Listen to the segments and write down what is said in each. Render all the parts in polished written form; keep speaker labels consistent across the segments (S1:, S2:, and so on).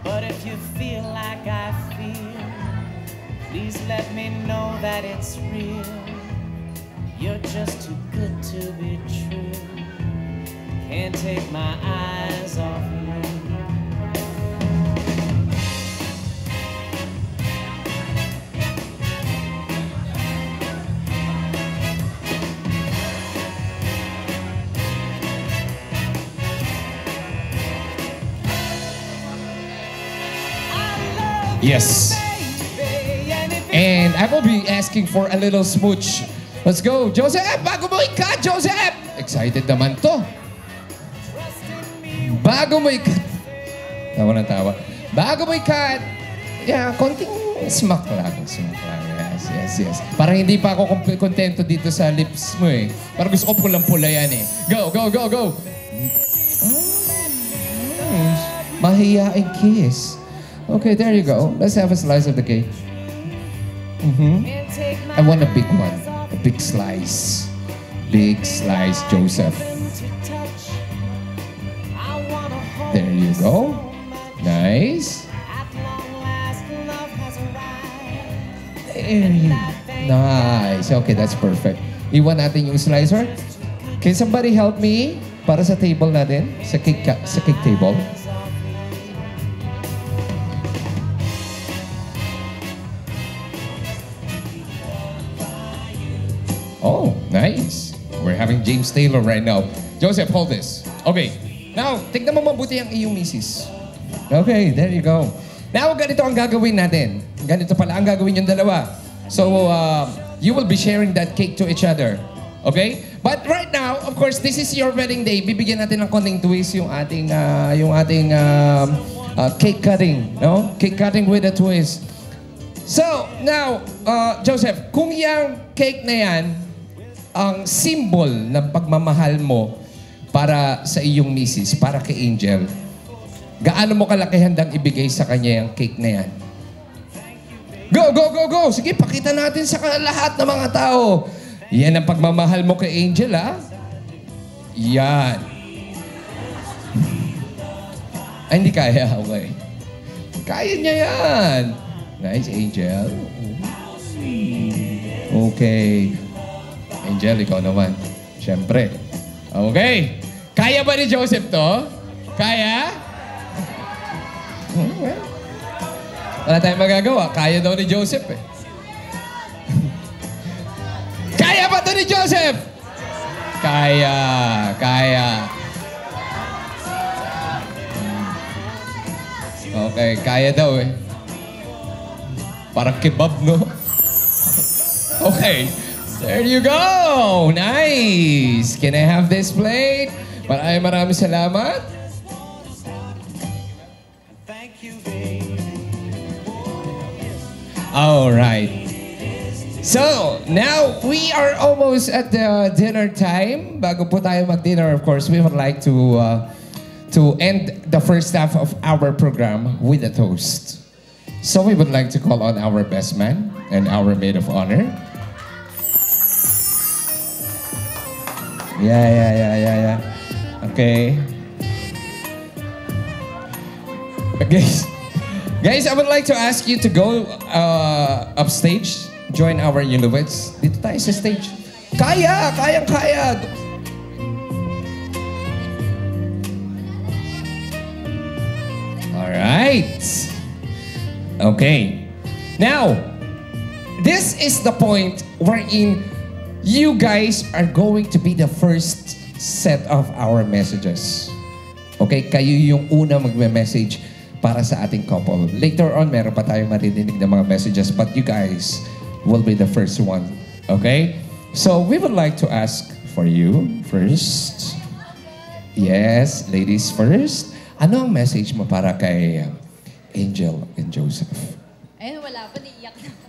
S1: But if you feel like I feel, please let me know that it's real. You're just too good to be true. Can't take my eyes off you.
S2: Yes. And I will be asking for a little smooch. Let's go. Joseph, bago mo i-cut, Joseph! Excited naman to. Bago mo i-cut. Tawa na tawa. Bago mo i-cut, yeah, konting smack lang. Smack lang. Yes, yes, yes. Parang hindi pa ako kontento dito sa lips mo eh. Parang gusto ko pulang-pula yan eh. Go, go, go, go! Mahiyaing kiss. Okay, there you go. Let's have a slice of the cake. I want a big one. A big slice. Big slice, Joseph. There you go. Nice. There you go. Nice. Okay, that's perfect. Iwan natin yung slicer. Can somebody help me para sa table natin? Sa cake table. Oh, nice. We're having James Taylor right now. Joseph, hold this. Okay. Now, tignan mo mabuti ang iyong misis. Okay, there you go. Now, ganito ang gagawin natin. Ganito pala ang gagawin yung dalawa. So, you will be sharing that cake to each other. Okay? But right now, of course, this is your wedding day. Bibigyan natin ng konting twist yung ating cake cutting. No? Cake cutting with a twist. So, now, Joseph, kung yung cake na yan, ang symbol ng pagmamahal mo para sa iyong misis, para kay Angel, gaano mo kalaki handang ibigay sa kanya yung cake na yan? Go, go, go, go! Sige, pakita natin sa lahat ng mga tao. Yan ang pagmamahal mo kay Angel, ha? Yan. Ay, hindi kaya. Okay. Kaya niya yan. Nice, Angel. Okay. Angel, ikaw naman. Siyempre. Okay. Kaya ba ni Joseph to? Kaya? Well, wala tayong magagawa. Kaya daw ni Joseph eh. Kaya ba to ni Joseph? Kaya. Kaya. Okay, kaya daw eh. Parang kebab, no? Okay. There you go! Nice! Can I have this plate? Maraming salamat.
S1: Thank you, baby.
S2: All right. So, now we are almost at the dinner time. Bago po tayo mag-dinner, of course, we would like to end the first half of our program with a toast. So we would like to call on our best man and our maid of honor. Yeah. Okay. Guys, I would like to ask you to go upstage. Join our newlyweds. Dito tayo sa stage. Kaya! Alright. Okay. Now, this is the point wherein you guys are going to be the first set of our messages. Okay? Kayo yung una magme-message para sa ating couple. Later on, meron pa tayong maririnig ng mga messages, but you guys will be the first one. Okay? So, we would like to ask for you first. Yes, ladies first. Ano ang message mo para kay Angel and Joseph?
S3: Ayun, wala pa. Iiyak na ako.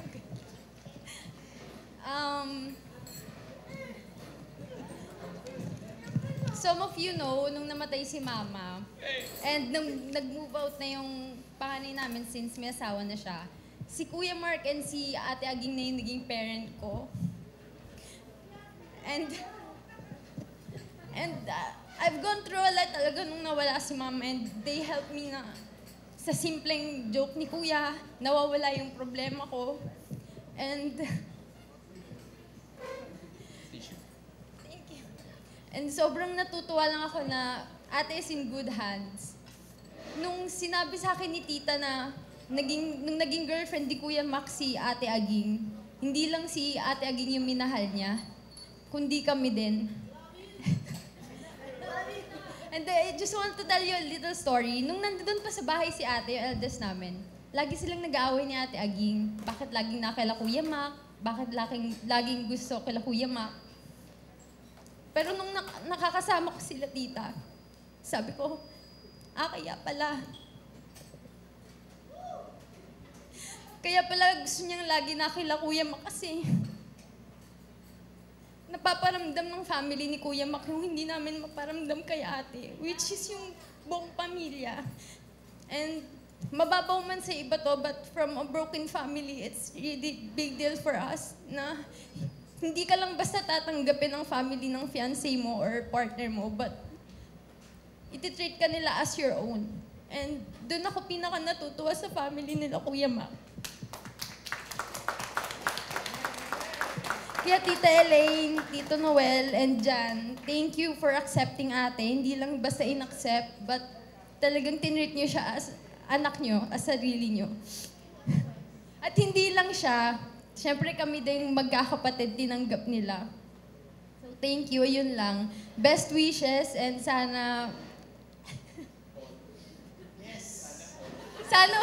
S3: Some of you know, nung namatay si Mama, and nung nag-move out na yung panganay namin since may asawa na siya, si Kuya Mark and si Ate Aging na yung naging parent ko. And I've gone through a lot talaga nung nawala si Mama, and they helped me na sa simpleng joke ni Kuya, nawawala yung problema ko. And thank you. And sobrang natutuwa lang ako na ate is in good hands. Nung sinabi sa akin ni tita na nung naging girlfriend ni Kuya Max si Ate Aging, hindi lang si Ate Aging yung minahal niya, kundi kami din. And I just want to tell you a little story. Nung nandun pa sa bahay si ate, yung eldest namin, lagi silang nag-aaway ni Ate Aging. Bakit laging nakila Kuya Mac? Bakit laging gusto kila Kuya Mac? Pero nung nakakasama ko sila tita, sabi ko, kaya pala. Kaya pala gusto niyang lagi nakila Kuya Mac kasi napaparamdam ng family ni Kuya Mac yung hindi namin maparamdam kay ate, which is yung buong pamilya. And mababaw man sa iba to, but from a broken family, it's really big deal for us na hindi ka lang basta tatanggapin ng family ng fiancé mo or partner mo, but iti-treat ka nila as your own. And doon ako pinaka natutuwa sa family nila Kuya Mac. Kaya Tita Elaine, Tito Noel, and Jan, thank you for accepting ate. Hindi lang basta in-accept, but talagang tinreat niyo siya as anak niyo, as sarili niyo. At hindi lang siya, syempre kami din magkakapatid, tinanggap nila. So thank you, yun lang. Best wishes, and sana... sana...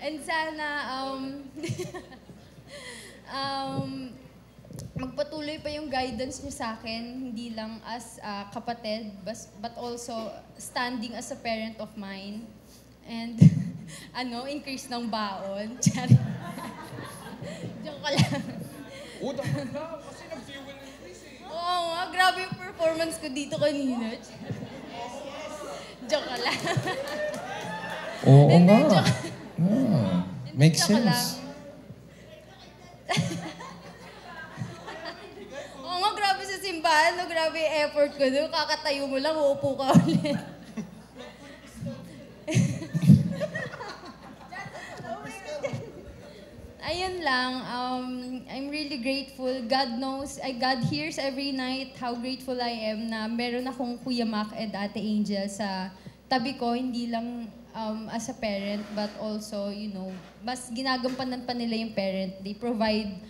S3: And sana, magpatuloy pa yung guidance niyo sa akin, hindi lang as kapatid, but also standing as a parent of mine. And, increase ng baon. Joke ka lang.
S2: Dapat na, kasi nag-fuel increase eh.
S3: Oo nga, grabe yung performance ko dito kanina. Joke ka lang.
S2: Oo
S3: Hindi,
S2: nga.
S3: joke.
S2: Makes
S3: Joke lang.
S2: sense.
S3: Oo nga, grabe sa simbahan, no? Grabe yung effort ko doon. Kakatayo mo lang, uupo ka ulit. Ayun lang, I'm really grateful. God knows, God hears every night how grateful I am na meron akong Kuya Mac and Ate Angel sa tabi ko, hindi lang as a parent, but also, mas ginagampanan pa nila yung parent. They provide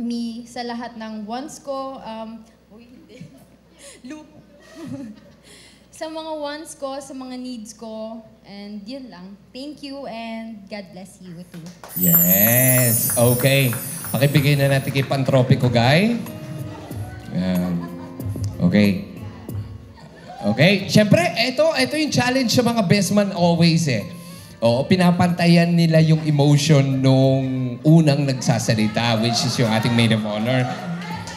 S3: me sa lahat ng wants ko, sa mga wants ko, sa mga needs ko, and yun lang. Thank you, and God bless you too.
S2: Yes. Okay. Pakibigay na natin kay Pantropiko, Guy. Yan. Okay. Okay. Siyempre, ito yung challenge sa mga best man always eh. Oo, pinapantayan nila yung emotion nung unang nagsasalita, which is yung ating maid of honor.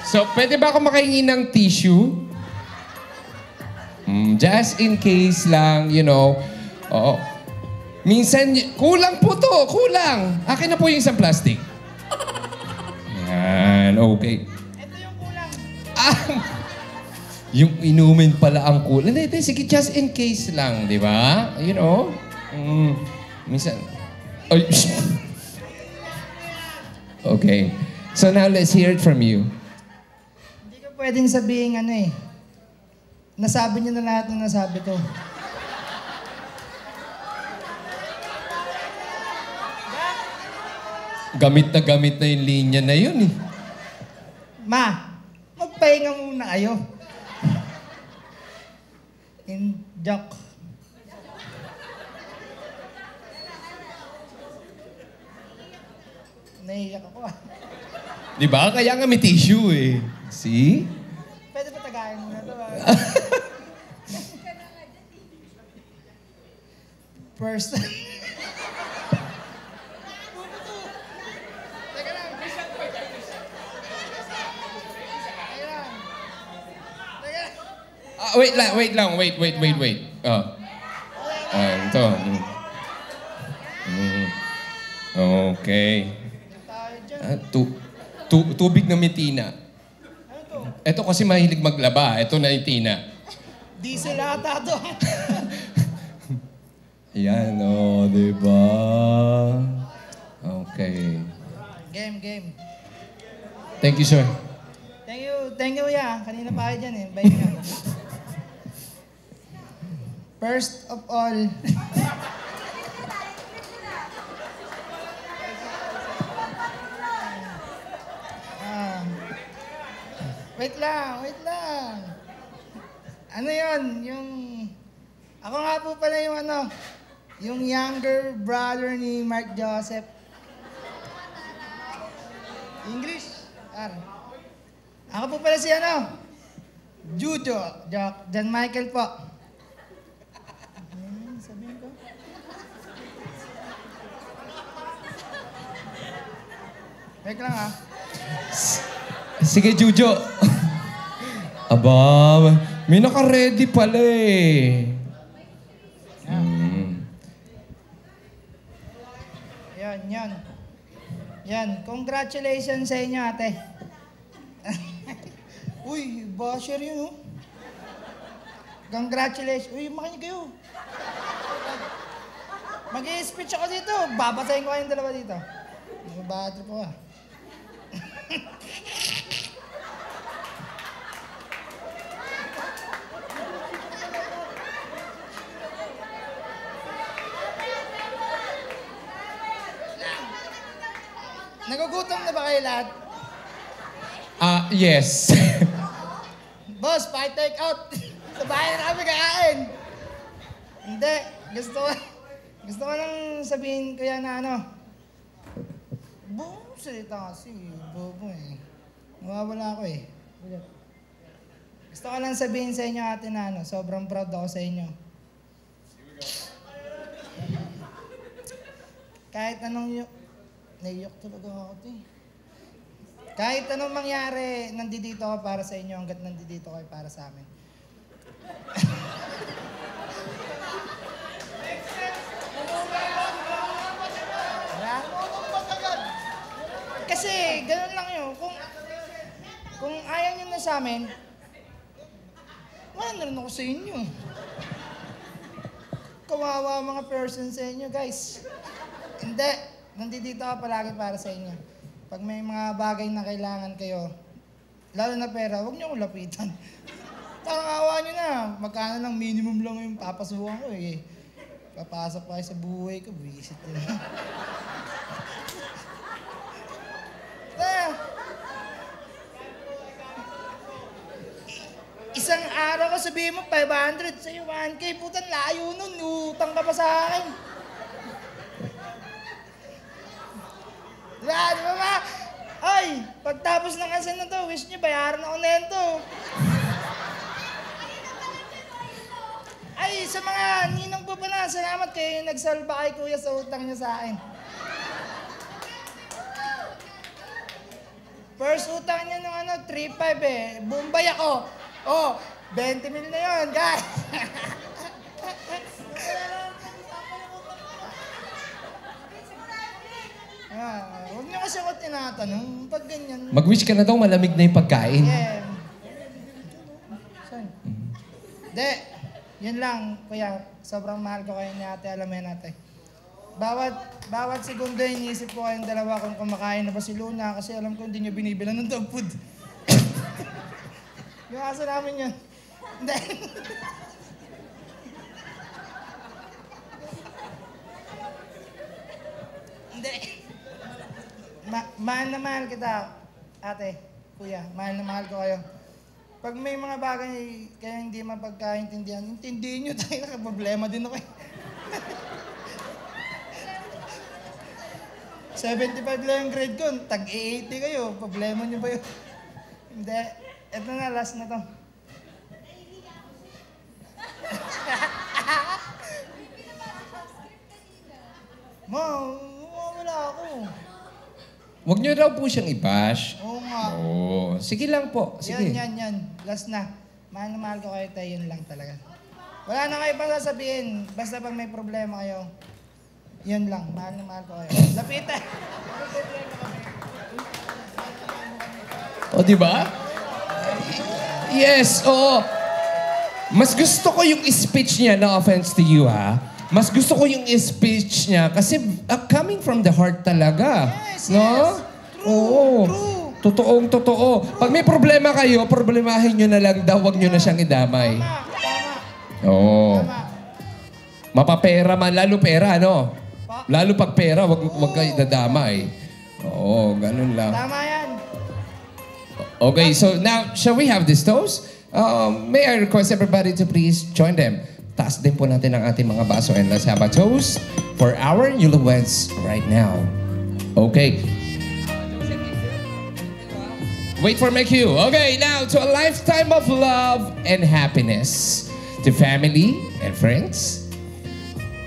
S2: So, pwede ba ako makahingi ng tissue? Just in case lang, Oo. Minsan, kulang po to, kulang. Akin na po yung isang plastic. Yan, okay.
S4: Ito yung kulang.
S2: Yung inumin pala ang kulang. Hindi, sige, just in case lang, di ba? Minsan, ay, okay. So now, let's hear it from you.
S4: Hindi ko pwedeng sabihin nasabi niyo na lahat ng nasabi ko.
S2: Gamit na yung linya na yun eh.
S4: Ma, magpahinga muna kayo. In joke. Naiiyak ako
S2: Di ba? Kaya nga may tissue eh. See?
S4: Pwede ba tagayin mo na ito? First.
S2: Wait lang. Ito. Okay. Tubig na may tina. Ito kasi mahilig maglaba. Ito na yung tina.
S4: Diesel ata to.
S2: Yan, di ba? Okay.
S4: Game.
S2: Thank you, sir.
S4: Thank you, ya. Kanina pa kayo dyan eh. Bye na. First of all, wait lang. Ano yun? Ako nga po pala yung younger brother ni Mark Joseph. English? Ako po pala si Jujo. John Michael po. Sabihin ko. Wait lang
S2: Sige, Jujo. Aba, may naka-ready pala eh.
S4: Yan. Congratulations sa inyo, ate. Uy, basher yun, Congratulations. Uy, makinig kayo. Mag-i-speech ako dito. Babasahin ko kayong dalawa dito. Bad trip ko Nagugutom na ba kayo lahat?
S2: Yes.
S4: Boss, pa-take out. Sa bahay na kami kakain. Hindi. Gusto ko lang sabihin ko yan na salita kasi. Bobo eh. Nawawala ako eh. Gusto ko lang sabihin sa inyo ate na sobrang proud ako sa inyo. Kahit anong naiyak talaga ako Kahit anong mangyari, nandito ako para sa inyo hanggat nandito kayo para sa amin. Kasi, ganun lang yun. Kung ayaw nyo na sa amin, wala na rin ako sa inyo. Kawawa mga person sa inyo, guys. Hindi. Nandito ako palagi para sa inyo. Pag may mga bagay na kailangan kayo, lalo na pera, huwag niyo akong lapitan. Parang awa niyo na. Magkano lang, minimum lang yung papasukan ko eh. Papasok pa kayo sa buhay ko, visit din. Isang araw ko sabihin mo, 500 sa'yo, 1K, putan, layo nun, utang ka pa sa akin. Di ba ba? Ay, pagtapos ng kasal na to, wish niyo, bayaran ako na yan to. Ay, sa mga ninong po pala, salamat kayo nagsalba kay kuya sa utang niya sa akin. First utang niya nung 3.5 eh. Bombay ako. 20 mil na yun, guys. Huwag niyo kasi ako tinatanong. Pag ganyan...
S2: Mag-wish ka na daw, malamig na yung pagkain.
S4: Yeah. Hindi. Yun lang, kuya. Sobrang mahal ko kayo ni ate. Alam mo yan, ate. Bawat segundo iniisip ko kayong dalawa kung kumakain na ba si Luna kasi alam ko hindi niyo binibilan ng dog food. Yung aso namin yun. Hindi. Hindi. Mahal na mahal kita, ate, kuya. Mahal na mahal ko kayo. Pag may mga bagay kayo hindi mapagkaintindihan, intindihin nyo tayo, nakaproblema din ako. 75 lang yung grade ko, tag-80 kayo, problema nyo ba yun? Hindi. Ito na, last na to. Wala ako.
S2: Huwag niyo daw po siyang i-bash.
S4: Oo nga.
S2: Oo. Sige lang po. Sige.
S4: Yan. Last na. Mahal na mahal ko kayo tayo, yun lang talaga. Wala na kayo pa sasabihin. Basta pag may problema kayo, yun lang. Mahal na mahal ko kayo. Lapitan!
S2: O, di ba? Yes, oo. Mas gusto ko yung speech niya, no offense to you ha. Mas gusto ko yung speech niya kasi coming from the heart talaga.
S4: Yes,
S2: no?
S4: yes. True,
S2: Oo.
S4: true.
S2: Totoong totoo. Pag may problema kayo, problemahin nyo na lang daw, wag nyo na siyang idamay.
S4: Tama.
S2: Oo.
S4: Tama.
S2: Mapapera man, lalo pera, no? Lalo pag pera, wag kayo dadamay. Oo, ganun lang.
S4: Tama yan.
S2: Okay, so now, shall we have this toast? May I request everybody to please join them. Taas din po natin ang ating mga baso and let's have a toast for our newlyweds right now. Okay. Wait for my cue. Okay, now to a lifetime of love and happiness. To family and friends.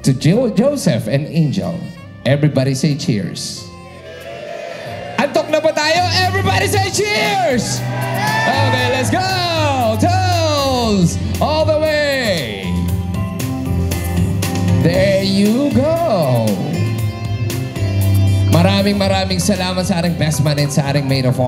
S2: To Joseph and Angel. Everybody say cheers. Antok na ba tayo? Everybody say cheers! Okay, let's go! Toast! All the way! There you go! Maraming salamat sa ating best man and sa ating maid of honor.